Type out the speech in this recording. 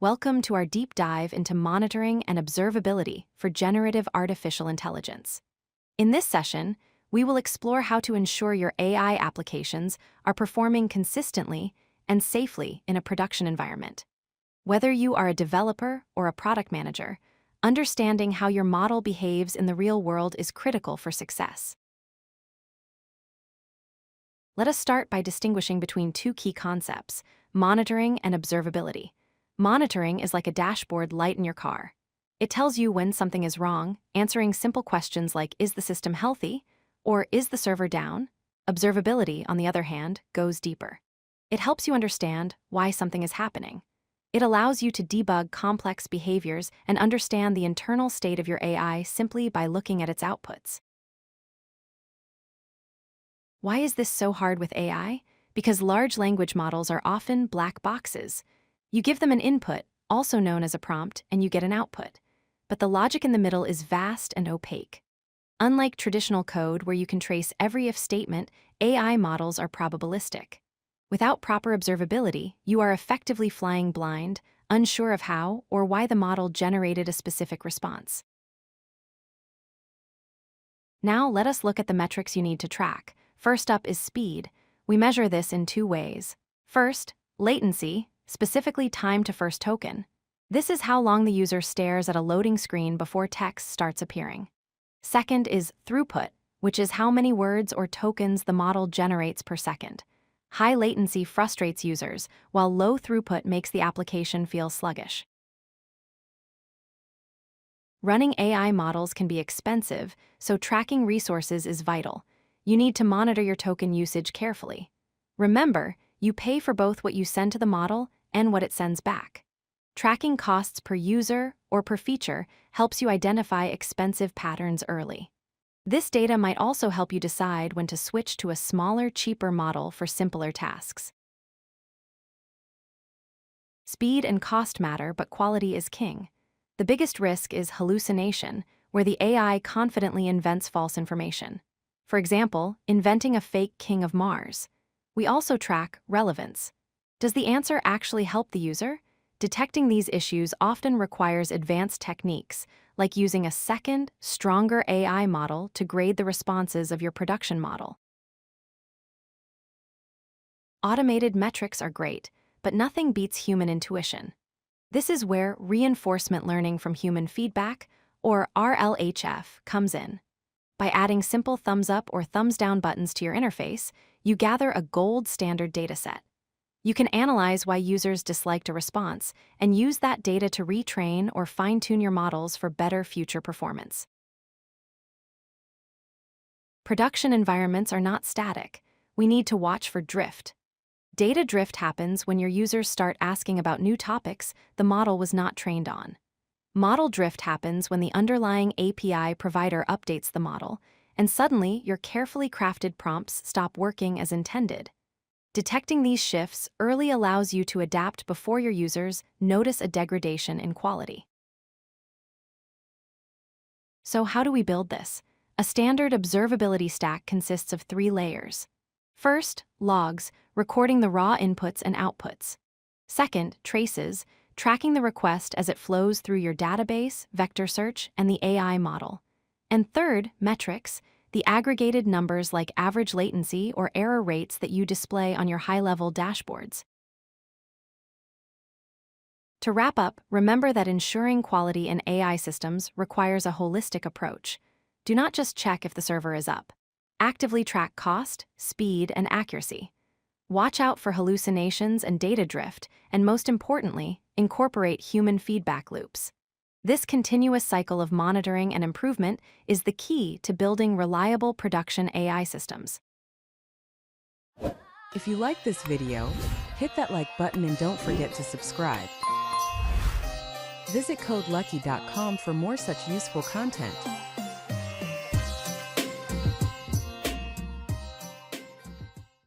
Welcome to our deep dive into monitoring and observability for generative artificial intelligence. In this session, we will explore how to ensure your AI applications are performing consistently and safely in a production environment. Whether you are a developer or a product manager, understanding how your model behaves in the real world is critical for success. Let us start by distinguishing between two key concepts: monitoring and observability. Monitoring is like a dashboard light in your car. It tells you when something is wrong, answering simple questions like, is the system healthy? Or is the server down? Observability, on the other hand, goes deeper. It helps you understand why something is happening. It allows you to debug complex behaviors and understand the internal state of your AI simply by looking at its outputs. Why is this so hard with AI? Because large language models are often black boxes. You give them an input, also known as a prompt, and you get an output. But the logic in the middle is vast and opaque. Unlike traditional code where you can trace every if statement, AI models are probabilistic. Without proper observability, you are effectively flying blind, unsure of how or why the model generated a specific response. Now let us look at the metrics you need to track. First up is speed. We measure this in two ways. First, latency, specifically time to first token. This is how long the user stares at a loading screen before text starts appearing. Second is throughput, which is how many words or tokens the model generates per second. High latency frustrates users, while low throughput makes the application feel sluggish. Running AI models can be expensive, so tracking resources is vital. You need to monitor your token usage carefully. Remember, you pay for both what you send to the model and what it sends back. Tracking costs per user or per feature helps you identify expensive patterns early. This data might also help you decide when to switch to a smaller, cheaper model for simpler tasks. Speed and cost matter, but quality is king. The biggest risk is hallucination, where the AI confidently invents false information. For example, inventing a fake king of Mars. We also track relevance. Does the answer actually help the user? Detecting these issues often requires advanced techniques, like using a second, stronger AI model to grade the responses of your production model. Automated metrics are great, but nothing beats human intuition. This is where reinforcement learning from human feedback, or RLHF, comes in. By adding simple thumbs up or thumbs down buttons to your interface, you gather a gold standard dataset. You can analyze why users disliked a response and use that data to retrain or fine-tune your models for better future performance. Production environments are not static. We need to watch for drift. Data drift happens when your users start asking about new topics the model was not trained on. Model drift happens when the underlying API provider updates the model, and suddenly your carefully crafted prompts stop working as intended. Detecting these shifts early allows you to adapt before your users notice a degradation in quality. So how do we build this? A standard observability stack consists of 3 layers. First, logs, recording the raw inputs and outputs. Second, traces, tracking the request as it flows through your database, vector search, and the AI model. And third, metrics, the aggregated numbers like average latency or error rates that you display on your high-level dashboards. To wrap up, remember that ensuring quality in AI systems requires a holistic approach. Do not just check if the server is up. Actively track cost, speed, and accuracy. Watch out for hallucinations and data drift, and most importantly, incorporate human feedback loops. This continuous cycle of monitoring and improvement is the key to building reliable production AI systems. If you like this video, hit that like button and don't forget to subscribe. Visit codelucky.com for more such useful content.